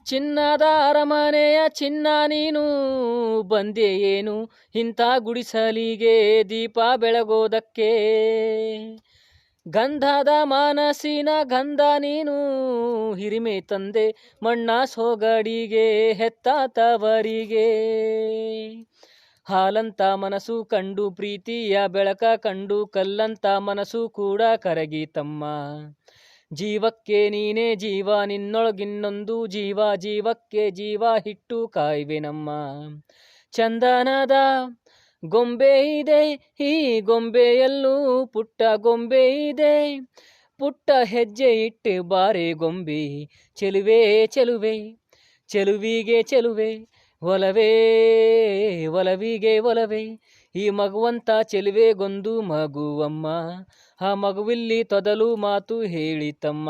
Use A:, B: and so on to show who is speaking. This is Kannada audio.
A: ಚಿನ್ನದ ಅರಮನೆಯ ಚಿನ್ನ ನೀನು ಬಂದೆ ಏನು ಇಂಥ ಗುಡಿಸಲಿಗೆ ದೀಪ ಬೆಳಗೋದಕ್ಕೆ. ಗಂಧದ ಮನಸ್ಸಿನ ಗಂಧ ನೀನು ಹಿರಿಮೆ ತಂದೆ ಮಣ್ಣ ಸೊಗಡಿಗೆ ಹೆತ್ತ ತವರಿಗೆ. ಹಾಲಂತ ಮನಸ್ಸು ಕಂಡು ಪ್ರೀತಿಯ ಬೆಳಕ ಕಂಡು ಕಲ್ಲಂತ ಮನಸ್ಸು ಕೂಡ ಕರಗಿತಮ್ಮ. ಜೀವಕ್ಕೆ ನೀನೇ ಜೀವ ನಿನ್ನೊಳಗಿನ್ನೊಂದು ಜೀವ ಜೀವಕ್ಕೆ ಜೀವ ಹಿಟ್ಟು ಕಾಯ್ವೆನಮ್ಮ. ಚಂದನದ ಗೊಂಬೆ ಇದೆ ಈ ಗೊಂಬೆಯಲ್ಲೂ ಪುಟ್ಟ ಗೊಂಬೆ ಇದೆ. ಪುಟ್ಟ ಹೆಜ್ಜೆ ಇಟ್ಟು ಬಾರೆ ಗೊಂಬೆ ಚೆಲುವೆ ಚೆಲುವೆ ಚೆಲುವಿಗೆ ಚೆಲುವೆ ಒಲವೇ ಒಲವಿಗೆ ಒಲವೇ. ಈ ಮಗುವಂತ ಚೆಲುವೆಗೊಂದು ಮಗುವಮ್ಮ. ಆ ಮಗುವಿಲ್ಲಿ ತೊದಲು ಮಾತು ಹೇಳಿತಮ್ಮ.